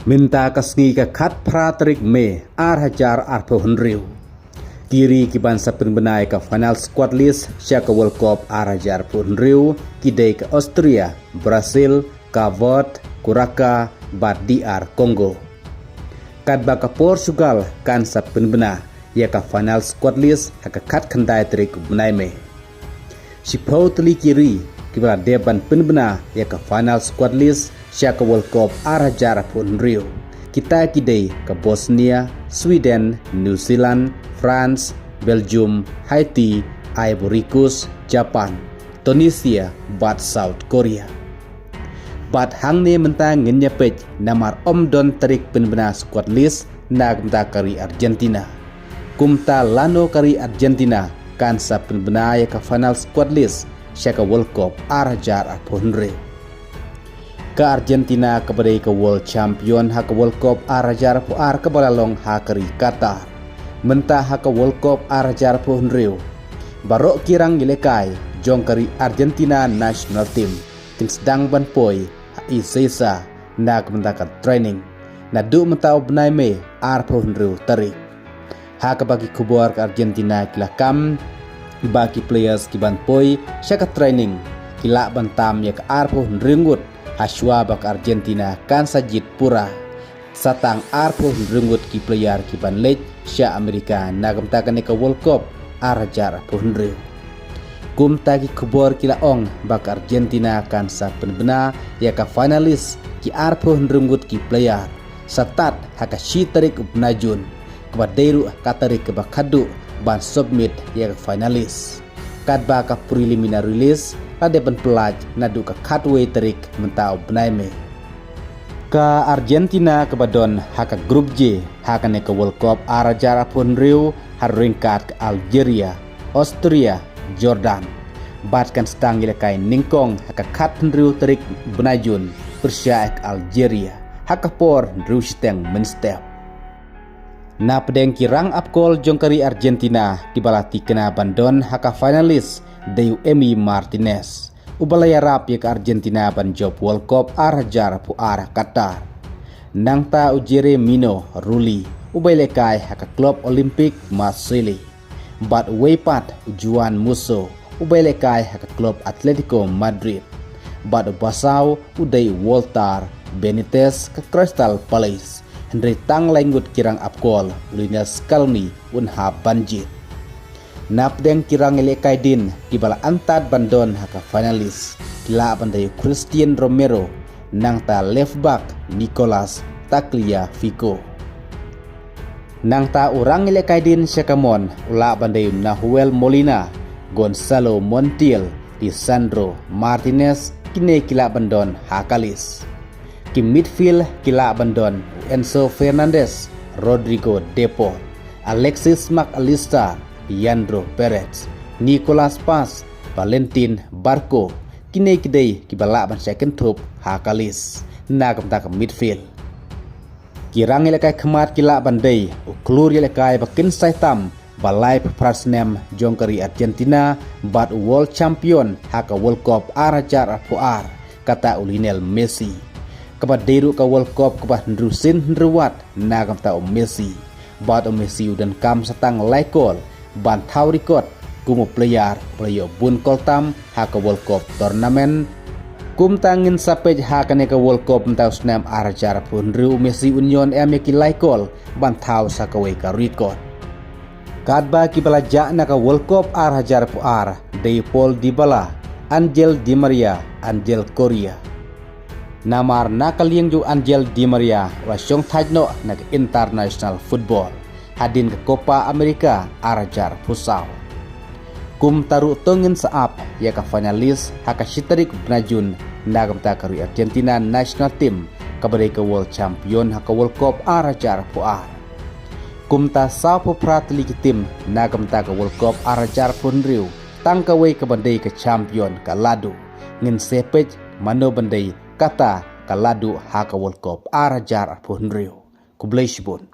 Minta kasngi ka khat pratrik me hajar arpohunriu. Kiri kiban sapin benai ka final squad list Shaka World Cup hajar arpohunriu kidai ke Austria, Brazil, Kavot, Kuraka, bat DR Congo. Kadba ka Portugal kan sapin bena ya ka final squad list haka khat khandai trik benai me. Sipau teli kiri kibala deban penbena ya ka final squad list Shaka World Cup hajar arpohunriu. Kita kidai ke Bosnia, Sweden, New Zealand, France, Belgium, Haiti, Ivory Coast, Japan, Tunisia, bat South Korea. Bat hangne mentang ngenyapej namar don tarik penbena squad list nagmta kari Argentina. Kumta lano kari Argentina kan sa penbena ya ke final squad list Shaka World Cup hajar arpohunriu. Ka Argentina kepada ke World Champion haka World Cup hajar puar ke balalong hakari Qatar. Mentah haka World Cup hajar arpohunriu. Barok kirang gilekai jong kari Argentina national team. Ting sedang banpoi hai sesa nak mentakan training. Nadu mentau benai me arpohunriu tarik. Haka bagi kubuar ke Argentina kilakam bagi players ki banpoi syaka training kila bantam ya ke arpohunriu Haswa bak Argentina kan sajit pura satang arpohunriu ki player ki banlej sya Amerika nagam takan ke World Cup hajar arpohunriu. Kum tagi kubor kila ong bak Argentina kan sa penbena ya ka finalis ki arpohunriu ki player satat haka shi tarik ubnajun kabadairu katarik ke bakadu ban submit ya ka finalis. Kadba ka preliminary list kadepan pelaj nadu ka katway tarik mentau benai me. Ka Argentina kebadon haka grup J haka ne ke World Cup hajar arpohunriu har ringkat ke Algeria, Austria, Jordan. Batkan stang gilekai ningkong haka katnriu tarik benajun Persia ke Algeria haka por nriu steng menstep. Na pedeng kirang apkol jongkari Argentina dibalati kena bandon haka finalis Deu Emi Martinez. Ubalaya rap ya ke Argentina ban job World Cup hajar puar Qatar. Nangta ujere Mino Ruli ubay lekai haka klub Olimpik Marseille. Bat weipat Juan Musso ubay lekai haka klub Atletico Madrid. Bat basau uday Walter Benitez ke Crystal Palace. Henry tang lenggut kirang apkol Lionel Scaloni unha banjir. Napdeng kirang elekai din kibala antad bandon haka finalis kila bandai Christian Romero nangta left back Nicolas Tagliafico. Nangta urang elekai din syakamon ula bandai Nahuel Molina, Gonzalo Montiel, Lisandro Martinez kini kila bandon hakalis. Ki midfield kila bandon Enzo Fernandez, Rodrigo Depo, Alexis McAllister, Leandro Perez, Nicolas Paz, Valentin Barco, kini kidai kibala ban second top hakalis nagam tak midfield. Kirang elekai kemat kila bandai uklur elekai bakin saitam balai prasnem jongkari Argentina bat World Champion haka World Cup hajar arpoar kata Lionel Messi. Kabadiru ka World Cup kabah ndrusin ndruwat nagam ta Messi. Bat Messi dan kam satang laikol ban thau record kumu player bun koltam haka World Cup tournament kum tangin sapej haka ne ka World Cup mentau snam hajar arpohunriu Messi union ki laikol ban thau sakaway ka record. Kadba kibalaja na ka World Cup hajar arpoar de Paul Dybala, Angel Di Maria, Angel Correa. Namar nakaliang ju Angel Di Maria wasyong tajno nag international football hadin ke Copa America hajar pusau. Kum taru tongin saap ya ka finalis haka shitarik benajun nagam takari Argentina national team kabari ke World Champion haka World Cup hajar puar. Kum ta sapo pratli ki tim nagam taka World Cup hajar arpohunriu tangkaway ke bandai ke champion ka ladu ngin sepej mano bandai kata kaladu haka World Cup hajar arpohunriu. Kublai Shibun.